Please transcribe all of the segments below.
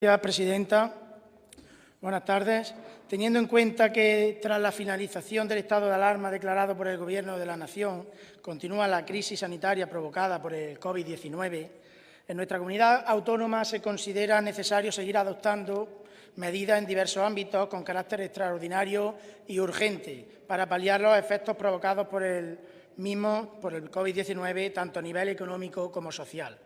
Gracias, presidenta. Buenas tardes. Teniendo en cuenta que, tras la finalización del estado de alarma declarado por el Gobierno de la Nación, continúa la crisis sanitaria provocada por el COVID-19, en nuestra comunidad autónoma se considera necesario seguir adoptando medidas en diversos ámbitos con carácter extraordinario y urgente para paliar los efectos provocados por el COVID-19, tanto a nivel económico como social.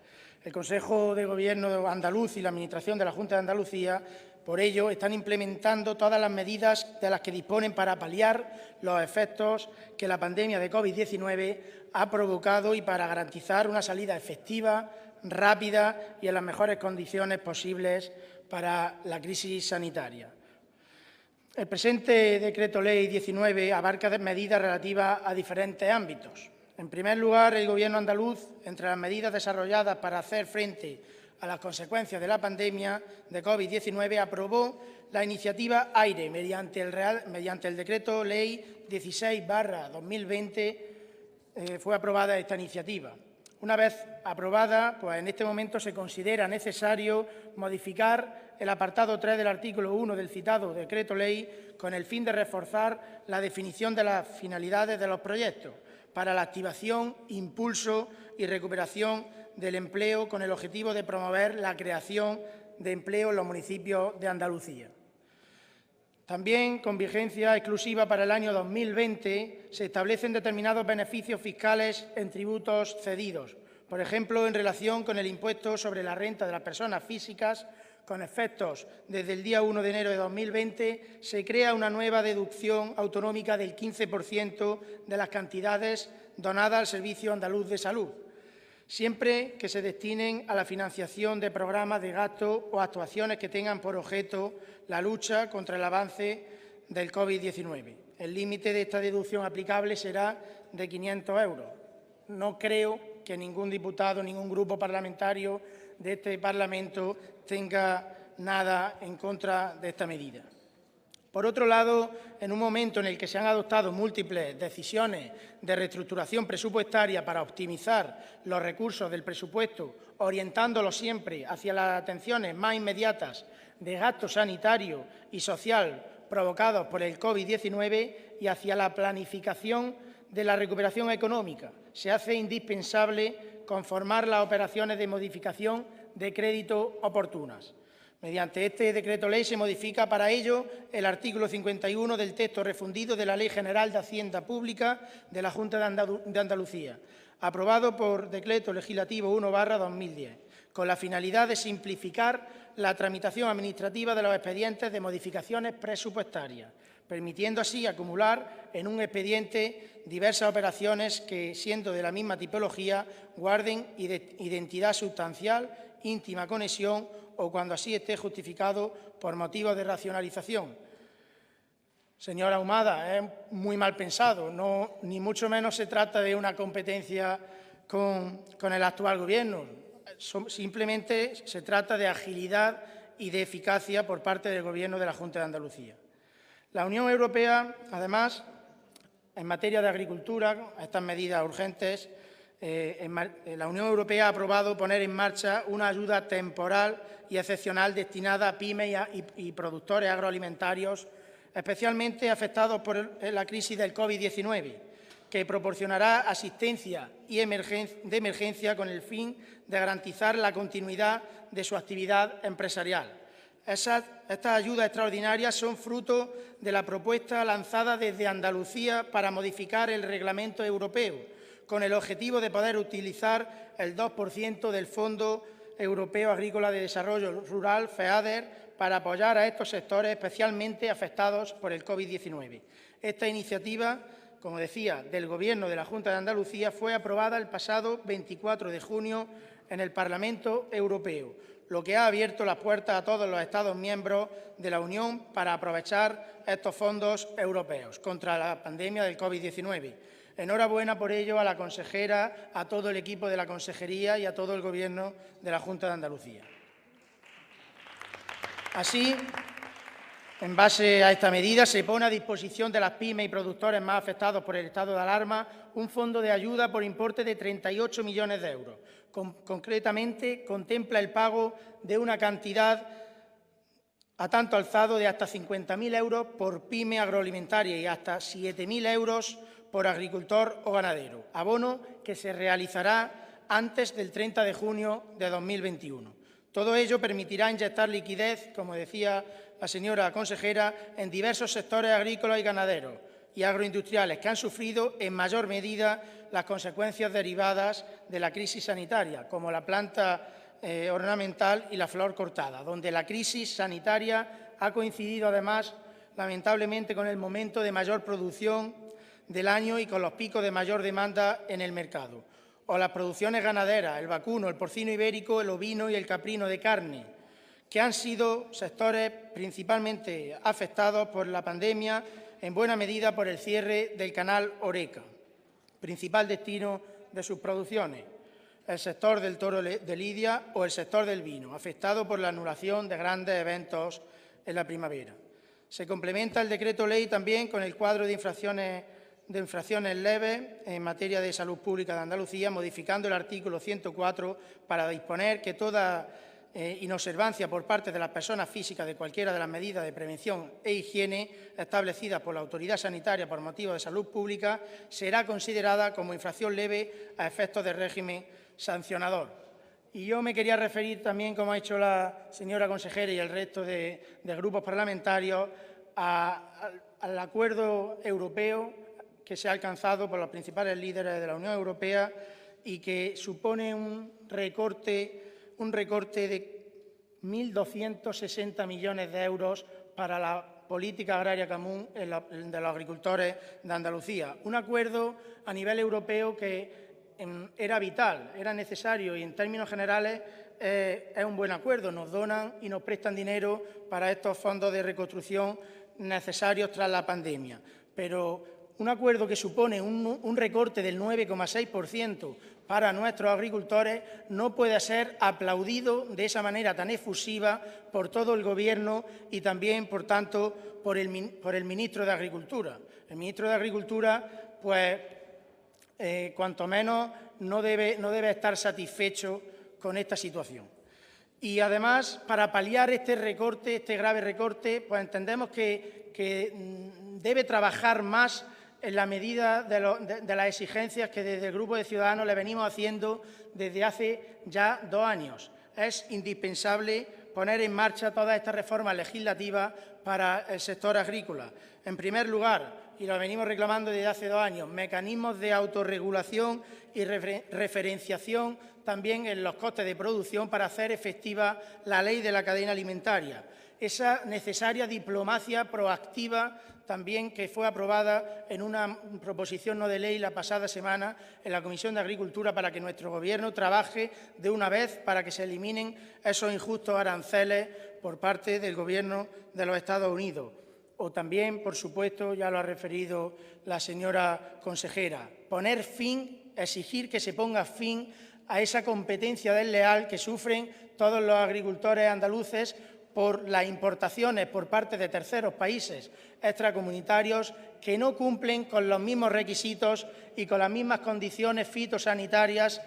El Consejo de Gobierno andaluz y la Administración de la Junta de Andalucía, por ello, están implementando todas las medidas de las que disponen para paliar los efectos que la pandemia de COVID-19 ha provocado y para garantizar una salida efectiva, rápida y en las mejores condiciones posibles para la crisis sanitaria. El presente Decreto Ley 19 abarca medidas relativas a diferentes ámbitos. En primer lugar, el Gobierno andaluz, entre las medidas desarrolladas para hacer frente a las consecuencias de la pandemia de COVID-19, aprobó la iniciativa AIRE mediante el Decreto Ley 16/2020 fue aprobada esta iniciativa. Una vez aprobada, pues en este momento se considera necesario modificar el apartado 3 del artículo 1 del citado Decreto Ley con el fin de reforzar la definición de las finalidades de los proyectos para la activación, impulso y recuperación del empleo con el objetivo de promover la creación de empleo en los municipios de Andalucía. También, con vigencia exclusiva para el año 2020, se establecen determinados beneficios fiscales en tributos cedidos, por ejemplo, en relación con el impuesto sobre la renta de las personas físicas, con efectos desde el día 1 de enero de 2020, se crea una nueva deducción autonómica del 15% de las cantidades donadas al Servicio Andaluz de Salud, siempre que se destinen a la financiación de programas de gasto o actuaciones que tengan por objeto la lucha contra el avance del COVID-19. El límite de esta deducción aplicable será de 500 euros. No creo que ningún diputado, ningún grupo parlamentario de este Parlamento tenga nada en contra de esta medida. Por otro lado, en un momento en el que se han adoptado múltiples decisiones de reestructuración presupuestaria para optimizar los recursos del presupuesto, orientándolos siempre hacia las atenciones más inmediatas de gasto sanitario y social provocados por el COVID-19 y hacia la planificación de la recuperación económica, se hace indispensable conformar las operaciones de modificación de crédito oportunas. Mediante este Decreto Ley se modifica para ello el artículo 51 del texto refundido de la Ley General de Hacienda Pública de la Junta de Andalucía, aprobado por Decreto Legislativo 1/2010, con la finalidad de simplificar la tramitación administrativa de los expedientes de modificaciones presupuestarias, permitiendo así acumular en un expediente diversas operaciones que, siendo de la misma tipología, guarden identidad sustancial, íntima conexión o cuando así esté justificado por motivos de racionalización. Señora Ahumada, es muy mal pensado, ni mucho menos se trata de una competencia con el actual Gobierno. Simplemente se trata de agilidad y de eficacia por parte del Gobierno de la Junta de Andalucía. La Unión Europea, además, en materia de agricultura, estas medidas urgentes, la Unión Europea ha aprobado poner en marcha una ayuda temporal y excepcional destinada a pymes y productores agroalimentarios especialmente afectados por la crisis del COVID-19, que proporcionará asistencia de emergencia con el fin de garantizar la continuidad de su actividad empresarial. Estas ayudas extraordinarias son fruto de la propuesta lanzada desde Andalucía para modificar el Reglamento Europeo, con el objetivo de poder utilizar el 2% del Fondo Europeo Agrícola de Desarrollo Rural, FEADER, para apoyar a estos sectores especialmente afectados por el COVID-19. Esta iniciativa, como decía, del Gobierno de la Junta de Andalucía fue aprobada el pasado 24 de junio en el Parlamento Europeo, lo que ha abierto las puertas a todos los Estados miembros de la Unión para aprovechar estos fondos europeos contra la pandemia del COVID-19. Enhorabuena por ello a la consejera, a todo el equipo de la Consejería y a todo el Gobierno de la Junta de Andalucía. Así, en base a esta medida, se pone a disposición de las pymes y productores más afectados por el estado de alarma un fondo de ayuda por importe de 38 millones de euros. Concretamente, contempla el pago de una cantidad a tanto alzado de hasta 50.000 euros por pyme agroalimentaria y hasta 7.000 euros por agricultor o ganadero, abono que se realizará antes del 30 de junio de 2021. Todo ello permitirá inyectar liquidez, como decía la señora consejera, en diversos sectores agrícolas y ganaderos y agroindustriales que han sufrido en mayor medida las consecuencias derivadas de la crisis sanitaria, como la planta ornamental y la flor cortada, donde la crisis sanitaria ha coincidido además, lamentablemente, con el momento de mayor producción del año y con los picos de mayor demanda en el mercado. O las producciones ganaderas, el vacuno, el porcino ibérico, el ovino y el caprino de carne, que han sido sectores principalmente afectados por la pandemia, en buena medida por el cierre del canal Horeca, principal destino de sus producciones, el sector del toro de lidia o el sector del vino, afectado por la anulación de grandes eventos en la primavera. Se complementa el decreto ley también con el cuadro de infracciones leves en materia de salud pública de Andalucía, modificando el artículo 104 para disponer que toda inobservancia por parte de las personas físicas de cualquiera de las medidas de prevención e higiene establecidas por la autoridad sanitaria por motivos de salud pública será considerada como infracción leve a efectos del régimen sancionador. Y yo me quería referir también, como ha hecho la señora consejera y el resto de grupos parlamentarios, al acuerdo europeo que se ha alcanzado por los principales líderes de la Unión Europea y que supone un recorte de 1.260 millones de euros para la política agraria común de los agricultores de Andalucía. Un acuerdo a nivel europeo que era vital, era necesario y en términos generales es un buen acuerdo. Nos donan y nos prestan dinero para estos fondos de reconstrucción necesarios tras la pandemia. Pero un acuerdo que supone un recorte del 9,6% para nuestros agricultores no puede ser aplaudido de esa manera tan efusiva por todo el Gobierno y también, por tanto, por el ministro de Agricultura. El ministro de Agricultura, pues, cuanto menos, no debe estar satisfecho con esta situación. Y, además, para paliar este grave recorte, pues entendemos que debe trabajar más en la medida de las exigencias que desde el Grupo de Ciudadanos le venimos haciendo desde hace ya 2 años. Es indispensable poner en marcha todas estas reformas legislativas para el sector agrícola. En primer lugar, y lo venimos reclamando desde hace 2 años, mecanismos de autorregulación y referenciación también en los costes de producción para hacer efectiva la ley de la cadena alimentaria. Esa necesaria diplomacia proactiva también que fue aprobada en una proposición no de ley la pasada semana en la Comisión de Agricultura para que nuestro Gobierno trabaje de una vez para que se eliminen esos injustos aranceles por parte del Gobierno de los Estados Unidos. O también, por supuesto, ya lo ha referido la señora consejera, exigir que se ponga fin a esa competencia desleal que sufren todos los agricultores andaluces por las importaciones por parte de terceros países extracomunitarios que no cumplen con los mismos requisitos y con las mismas condiciones fitosanitarias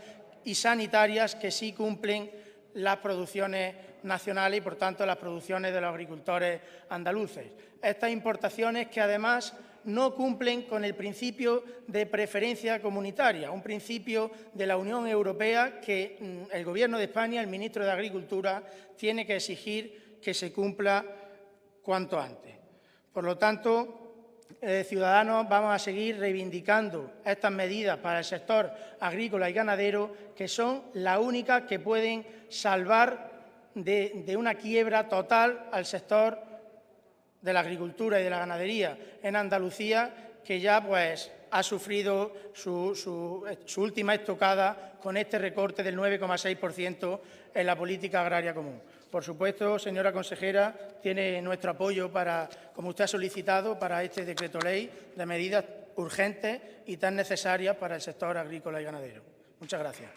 y sanitarias que sí cumplen las producciones nacionales y, por tanto, las producciones de los agricultores andaluces. Estas importaciones que, además, no cumplen con el principio de preferencia comunitaria, un principio de la Unión Europea que el Gobierno de España, el ministro de Agricultura, tiene que exigir que se cumpla cuanto antes. Por lo tanto, Ciudadanos vamos a seguir reivindicando estas medidas para el sector agrícola y ganadero, que son las únicas que pueden salvar de una quiebra total al sector de la agricultura y de la ganadería en Andalucía, que ya pues ha sufrido su última estocada con este recorte del 9,6% en la política agraria común. Por supuesto, señora consejera, tiene nuestro apoyo para, como usted ha solicitado, para este decreto ley de medidas urgentes y tan necesarias para el sector agrícola y ganadero. Muchas gracias.